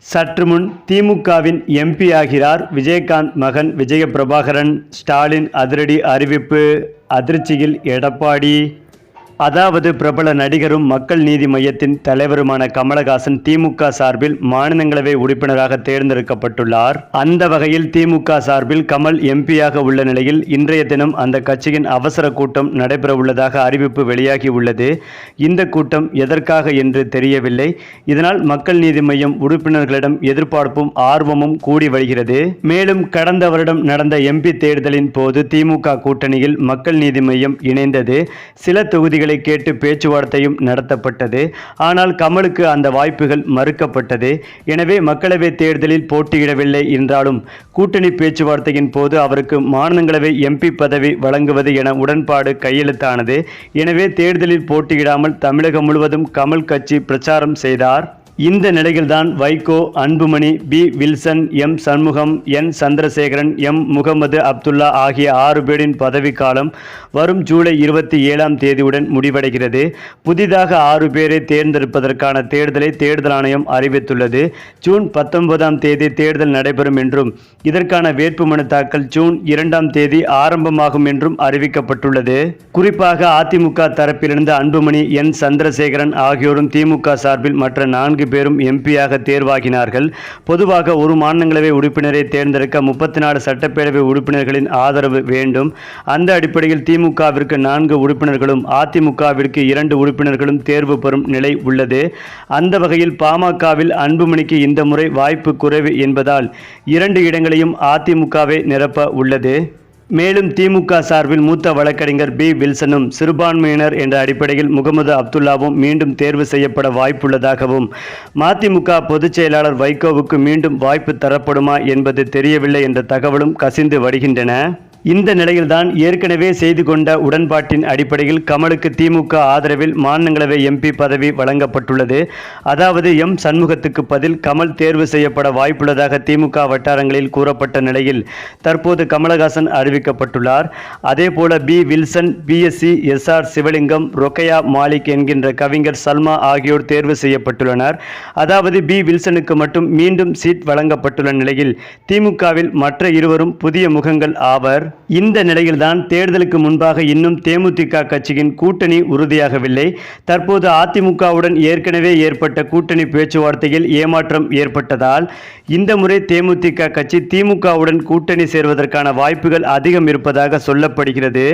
சற்று முன் திமுகவின் எம்பி ஆகிறார் விஜயகாந்த் மகன் விஜயபிரபாகரன். ஸ்டாலின் அதிரடி அறிவிப்பு. அதிர்ச்சியில் எடப்பாடி. அதாவது பிரபல நடிகரும் மக்கள் நீதி மய்யத்தின் தலைவருமான கமலஹாசன் திமுக சார்பில் மாநிலங்களவை உறுப்பினராக தேர்ந்தெடுக்கப்பட்டுள்ளார். அந்த வகையில் திமுக சார்பில் கமல் எம்பியாக உள்ள நிலையில் இன்றைய தினம் அந்த கட்சியின் அவசர கூட்டம் நடைபெறவுள்ளதாக அறிவிப்பு வெளியாகி உள்ளது. இந்த கூட்டம் எதற்காக என்று தெரியவில்லை. இதனால் மக்கள் நீதி மய்யம் உறுப்பினர்களிடம் எதிர்பார்ப்பும் ஆர்வமும் கூடி வருகிறது. மேலும் கடந்த வருடம் நடந்த எம்பி தேர்தலின் போது திமுக கூட்டணியில் மக்கள் நீதி மய்யம் இணைந்தது. சில தொகுதிகள் கேட்டு பேச்சுவார்த்தையும் நடத்தப்பட்டது. ஆனால் கமலுக்கு அந்த வாய்ப்புகள் மறுக்கப்பட்டது. எனவே மக்களவை தேர்தலில் போட்டியிடவில்லை என்றாலும் கூட்டணி பேச்சுவார்த்தையின் போது அவருக்கு மாநிலங்களவை எம்பி பதவி வழங்குவது என உடன்பாடு கையெழுத்தானது. எனவே தேர்தலில் போட்டியிடாமல் தமிழகம் முழுவதும் கமல் கட்சி பிரச்சாரம் செய்தார். இந்த நிலையில்தான் Vaiko, Anbumani, P. Wilson, M. Shanmugam, N. Chandrasekaran, M. Mohammed Abdullah ஆகிய 6 பேரின் பதவிக்காலம் வரும் ஜூலை 27ஆம் தேதியுடன் முடிவடைகிறது. புதிதாக 6 பேரை தேர்ந்தெடுப்பதற்கான தேர்தலை தேர்தல் ஆணையம் அறிவித்துள்ளது. ஜூன் 19ஆம் தேதி தேர்தல் நடைபெறும் என்றும் இதற்கான வேட்புமனு தாக்கல் ஜூன் 2ஆம் தேதி ஆரம்பமாகும் என்றும் அறிவிக்கப்பட்டுள்ளது. குறிப்பாக அதிமுக தரப்பிலிருந்து அன்புமணி, என். சந்திரசேகரன் ஆகியோரும் திமுக சார்பில் மற்ற 4 பேரும் எம்பியாக தேர்வாகினார்கள். பொதுவாக ஒரு மாநிலங்களவை உறுப்பினரை தேர்ந்தெடுக்க 34 சட்டப்பேரவை உறுப்பினர்களின் ஆதரவு வேண்டும். அந்த அடிப்படையில் திமுகவிற்கு 4 உறுப்பினர்களும் அதிமுகவிற்கு 2 உறுப்பினர்களும் தேர்வு பெறும் நிலை உள்ளது. அந்த வகையில் பாமகவில் அன்புமணிக்கு இந்த முறை வாய்ப்பு குறைவு என்பதால் 2 இடங்களையும் அதிமுகவே நிரப்ப உள்ளது. மேலும் திமுக சார்பில் மூத்த வழக்கறிஞர் பி. வில்சனும் சிறுபான்மையினர் என்ற அடிப்படையில் முகமது அப்துல்லாவும் மீண்டும் தேர்வு செய்யப்பட வாய்ப்புள்ளதாகவும், மதிமுக பொதுச் செயலாளர் வைகோவுக்கு மீண்டும் வாய்ப்பு தரப்படுமா என்பது தெரியவில்லை என்ற தகவலும் கசிந்து வருகின்றன. இந்த நிலையில்தான் ஏற்கனவே செய்து கொண்ட உடன்பாட்டின் அடிப்படையில் கமலுக்கு திமுக ஆதரவில் மாநிலங்களவை எம்பி பதவி வழங்கப்பட்டுள்ளது. அதாவது எம். சண்முகத்துக்கு பதில் கமல் தேர்வு செய்யப்பட வாய்ப்புள்ளதாக திமுக வட்டாரங்களில் கூறப்பட்ட நிலையில் தற்போது கமலஹாசன் அறிவிக்கப்பட்டுள்ளார். அதேபோல P. Wilson, BSc, S R. Sivalingam, Rokkaiya Malik என்கின்ற கவிஞர் சல்மா ஆகியோர் தேர்வு செய்யப்பட்டுள்ளனர். அதாவது பி. வில்சனுக்கு மட்டும் மீண்டும் சீட் வழங்கப்பட்டுள்ள நிலையில் திமுகவில் மற்ற இருவரும் புதிய முகங்கள் ஆவர். இந்த நிலையில்தான் தேர்தலுக்கு முன்பாக இன்னும் தேமுதிக கட்சியின் கூட்டணி உறுதியாகவில்லை. தற்போது அதிமுகவுடன் ஏற்கனவே ஏற்பட்ட கூட்டணி பேச்சுவார்த்தையில் ஏமாற்றம் ஏற்பட்டதால் இந்த முறை தேமுதிக கட்சி திமுகவுடன் கூட்டணி சேர்வதற்கான வாய்ப்புகள் அதிகம் இருப்பதாக சொல்லப்படுகிறது.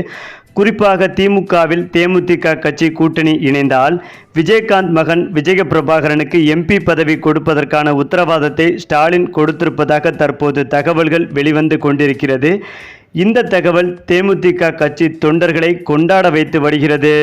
குறிப்பாக திமுகவில் தேமுதிக கட்சி கூட்டணி இணைந்தால் விஜயகாந்த் மகன் விஜயபிரபாகரனுக்கு எம்பி பதவி கொடுப்பதற்கான உத்தரவாதத்தை ஸ்டாலின் கொடுத்திருப்பதாக தற்போது தகவல்கள் வெளிவந்து கொண்டிருக்கிறது. இந்த தகவல் தேமுதிக கட்சி தொண்டர்களை கொண்டாட வைத்து வருகிறது.